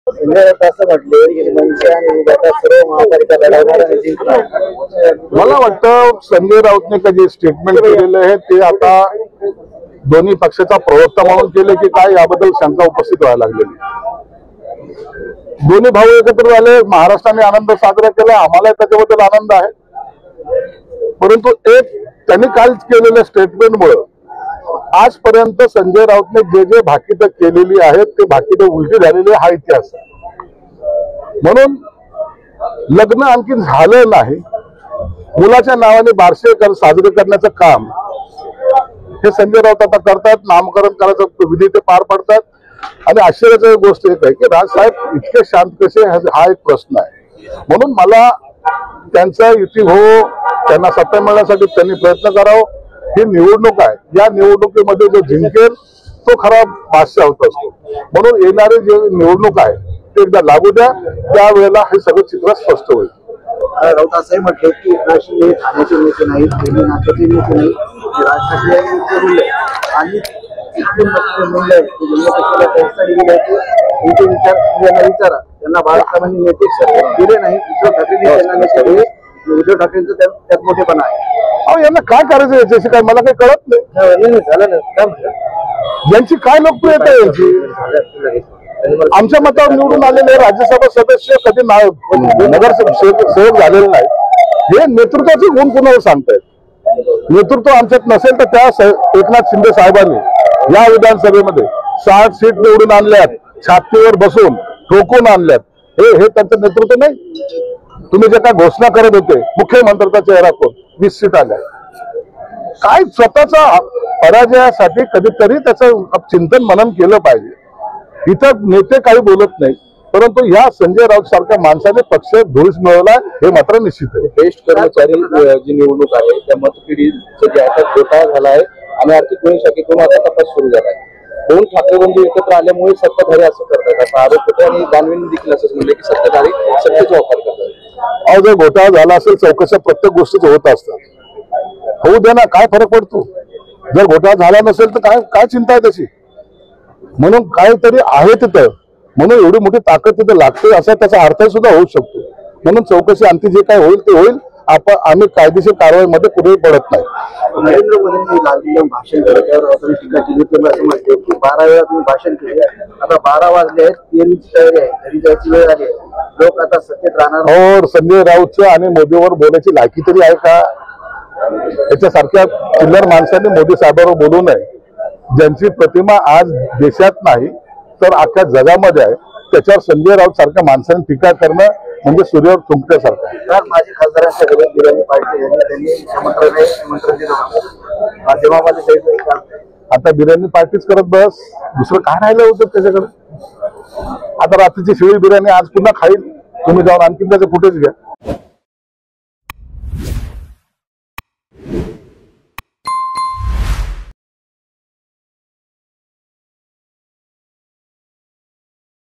असं म्हटले की मनसे आणि उभाटा सर्व महापालिका लढवणार आणि जिंकणार। मला वाटतं संजय राऊतने का जे स्टेटमेंट केलेलं आहे ते आता दोन्ही पक्षाचा प्रवक्ता म्हणून केले की काय याबद्दल शंका उपस्थित व्हायला लागलेली। दोन्ही भाऊ एकत्र झाले, महाराष्ट्राने आनंद साजरा केला, आम्हाला त्याच्याबद्दल आनंद आहे। परंतु एक त्यांनी काल केलेल्या स्टेटमेंटमुळे आजपर्यंत संजय राऊतने जे जे भाकीतं केलेली आहेत ते भाकीतं उलटी झालेली हा इतिहास आहे। म्हणून लग्न आणखी झालं नाही, मुलाच्या नावाने बारसे साजरे करण्याचं काम हे संजय राऊत आता करतात, नामकरण करायचं विधी ते पार पडतात। आणि आश्चर्याची गोष्ट एक आहे की राजसाहेब इतके शांत कसे हा एक प्रश्न आहे। म्हणून मला त्यांचा युती हो, त्यांना सत्ता मिळण्यासाठी त्यांनी प्रयत्न करावं। ही निवडणूक आहे, या निवडणुकीमध्ये जो जिंकेल तो खरा बादशाह होत असतो। म्हणून येणारी जे निवडणूक आहे ते एकदा लागू द्या, त्यावेळेला हे सगळं चित्र स्पष्ट होईल। राऊत असंही म्हटले की राष्ट्रीय ठाण्याचे नेते नाही, नाट्याचे नेते नाही, राष्ट्रीय आणि विचार विचारा त्यांना बाळासाहेबांनी नेते दिले नाही, उद्धव ठाकरे त्यांना नेते दिले, उद्धव ठाकरेंचं त्यात मोठेपणा आहे। अहो यांना काय करायचं याच्याशी काय मला काही कळत नाही। झालं ना काय यांची काय लोकप्रियता आहे यांची? आमच्या मतावर निवडून आलेले राज्यसभा सदस्य कधी नगरसेवक झालेले नाही, हे नेतृत्वाचे गुण कुणाला सांगतायत। नेतृत्व आमच्यात नसेल तर त्या एकनाथ शिंदे साहेबांनी या विधानसभेमध्ये 60 सीट निवडून आणल्यात, छातीवर बसून ठोकून आणल्यात, हे त्यांचं नेतृत्व नाही। तुम्ही जे काय घोषणा करत होते मुख्यमंत्र्याचा चेहरा कोण, 20 सीट आल्या, काय स्वतःचा पराजयासाठी कधीतरी त्याचं चिंतन मनन केलं पाहिजे। इथं नेते काही बोलत नाही, परंतु या संजय राऊत सारख्या माणसाने पक्ष धुळीस मिळवला हे मात्र निश्चित आहे। बेस्ट कर्मचारी जी निवडणूक आहे त्या मतपेढीचं जे आता घोटाळा झाला आहे आणि आर्थिक गुन्हे शाखेतून आता तपास सुरू झाला आहे। दोन ठाकरे बंधू एकत्र आल्यामुळे सत्ताधारी असं करतात असा आरोप होतो आणि दानवेंनी देखील असंच म्हणले की सत्ताधारी सत्तेचा वापर करतात। अहो जर घोटाळा झाला असेल चौकशा प्रत्येक गोष्टीच होत असतात, होऊ दे ना, काय फरक पडतो। जर घोटाळा झाला नसेल तर काय चिंता आहे त्याची? म्हणून काहीतरी आहे तिथं, म्हणून एवढी मोठी ताकद तिथं लागते असा त्याचा अर्थ सुद्धा होऊ शकतो। म्हणून चौकशी अंती जे काय होईल ते होईल, आम्ही कायदेशीर कारवाईमध्ये कुठेही पडत नाही। नरेंद्र मोदींनी लाल भाषण केलं, टीका केली, असं म्हटले की 12 वेळा तुम्ही भाषण केले, आता 12 वाजले आहेत, 13ची तयारी आहे, घरी जायची वेळ आली, लोक आता सत्तेत राहणार। हो, संजय राऊतचं आणि मोदीवर बोलायची लायकी तरी आहे का? याच्यासारख्या चिल्लर माणसाने मोदी साहेबांवर बोलू नये। ज्यांची प्रतिमा आज देशात नाही तर अख्ख्या जगामध्ये आहे, त्याच्यावर संजय राऊत सारख्या माणसाने टीका करणं म्हणजे सूर्यावर चुंकण्यासारखं। माझी खासदारांच्या घरी बिर्याणी पार्टी त्यांनी निमंत्रण दिलं, माध्यमामध्ये आता बिर्याणी पार्टीच करत बस, दुसरं काय राहिलं होतं त्याच्याकडे? आता रात्रीची शिळी बिर्याणी आज पुन्हा खाईल, तुम्ही जाऊन आणखी त्याचे फुटेज घ्या।